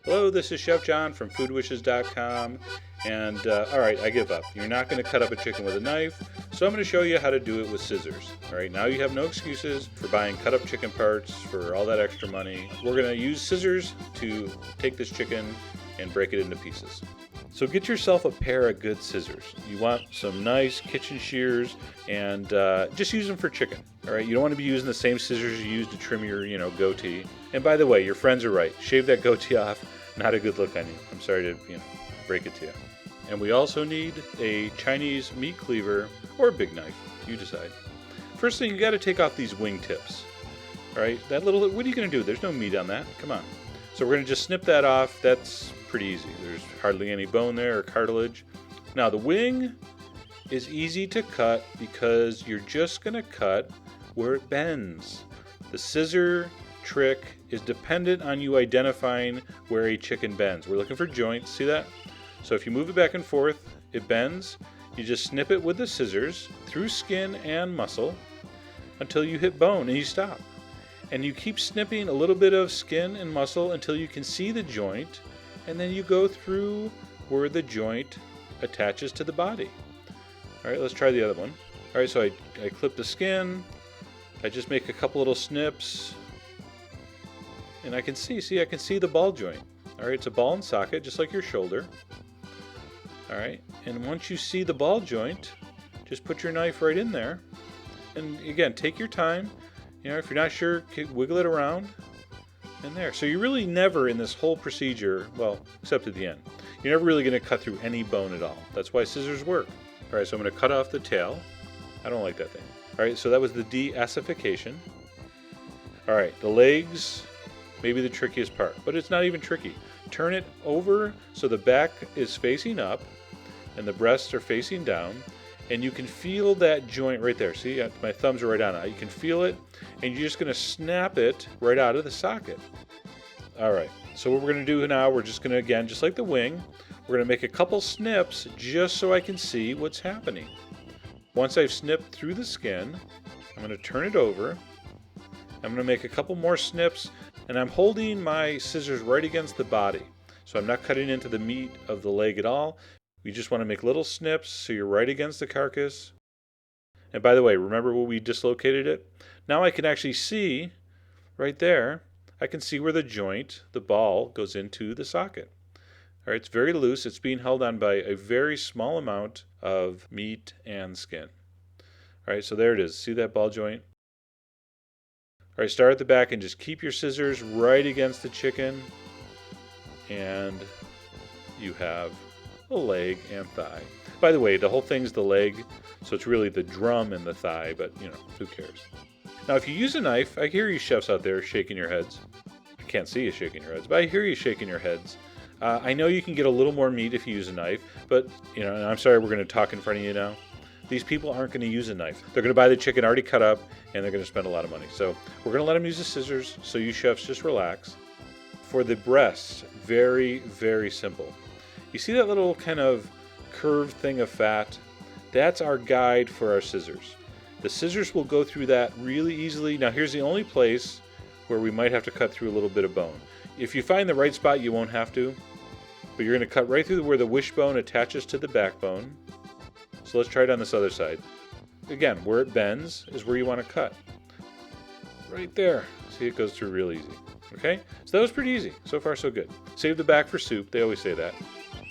Hello, this is Chef John from foodwishes.com, and alright, I give up. You're not going to cut up a chicken with a knife, so I'm going to show you how to do it with scissors. Alright, now you have no excuses for buying cut up chicken parts for all that extra money. We're going to use scissors to take this chicken and break it into pieces. So get yourself a pair of good scissors. You want some nice kitchen shears, and just use them for chicken. All right, you don't want to be using the same scissors you use to trim your, goatee. And by the way, your friends are right. Shave that goatee off. Not a good look on you. I'm sorry to, break it to you. And we also need a Chinese meat cleaver or a big knife. You decide. First thing, you got to take off these wing tips. All right, what are you going to do? There's no meat on that. Come on. So we're going to just snip that off. That's pretty easy. There's hardly any bone there or cartilage. Now the wing is easy to cut because you're just going to cut where it bends. The scissor trick is dependent on you identifying where a chicken bends. We're looking for joints. See that? So if you move it back and forth, it bends. You just snip it with the scissors through skin and muscle until you hit bone and you stop. And you keep snipping a little bit of skin and muscle until you can see the joint, and then you go through where the joint attaches to the body. All right, let's try the other one. All right, so I clip the skin. I just make a couple little snips, and I can see the ball joint. All right, it's a ball and socket, just like your shoulder. All right, and once you see the ball joint, just put your knife right in there. And again, take your time. If you're not sure, wiggle it around. And there. So you're really never in this whole procedure, well, except at the end, you're never really going to cut through any bone at all. That's why scissors work. All right, so I'm going to cut off the tail. I don't like that thing. All right, so that was the de-ossification. All right, the legs, maybe the trickiest part, but it's not even tricky. Turn it over so the back is facing up and the breasts are facing down. And you can feel that joint right there. See, my thumbs are right on it. You can feel it, and you're just going to snap it right out of the socket. All right, so what we're going to do now, we're just going to, again, just like the wing, we're going to make a couple snips just so I can see what's happening. Once I've snipped through the skin, I'm going to turn it over. I'm going to make a couple more snips, and I'm holding my scissors right against the body. So I'm not cutting into the meat of the leg at all. We just want to make little snips so you're right against the carcass. And by the way, remember when we dislocated it? Now I can actually see right there, I can see where the joint, the ball, goes into the socket. All right, it's very loose. It's being held on by a very small amount of meat and skin. All right, so there it is. See that ball joint? All right, start at the back and just keep your scissors right against the chicken. And you have the leg and thigh. By the way, the whole thing's the leg, so it's really the drum and the thigh, but who cares? Now, if you use a knife, I hear you chefs out there shaking your heads. I can't see you shaking your heads, but I hear you shaking your heads. I know you can get a little more meat if you use a knife, but, and I'm sorry we're going to talk in front of you now. These people aren't going to use a knife. They're going to buy the chicken already cut up, and they're going to spend a lot of money. So we're going to let them use the scissors, so you chefs just relax. For the breasts, very, very simple. You see that little kind of curved thing of fat? That's our guide for our scissors. The scissors will go through that really easily. Now here's the only place where we might have to cut through a little bit of bone. If you find the right spot, you won't have to, but you're going to cut right through where the wishbone attaches to the backbone. So let's try it on this other side. Again, where it bends is where you want to cut. Right there. See, it goes through real easy. Okay? So that was pretty easy. So far, so good. Save the back for soup. They always say that.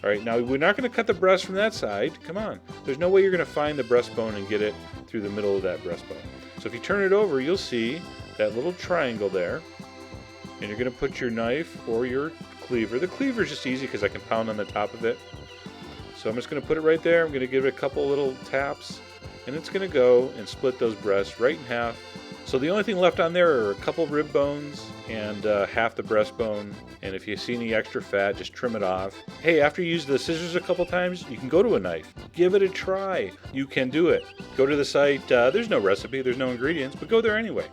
All right, now we're not going to cut the breast from that side. Come on. There's no way you're going to find the breastbone and get it through the middle of that breastbone. So if you turn it over, you'll see that little triangle there. And you're going to put your knife or your cleaver. The cleaver is just easy because I can pound on the top of it. So I'm just going to put it right there. I'm going to give it a couple little taps. And it's going to go and split those breasts right in half. So the only thing left on there are a couple rib bones and half the breastbone. And if you see any extra fat, just trim it off. Hey, after you use the scissors a couple times, you can go to a knife. Give it a try. You can do it. Go to the site. There's no recipe. There's no ingredients, but go there anyway.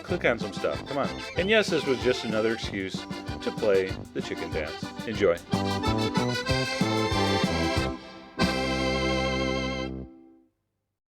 Click on some stuff. Come on. And yes, this was just another excuse to play the chicken dance. Enjoy.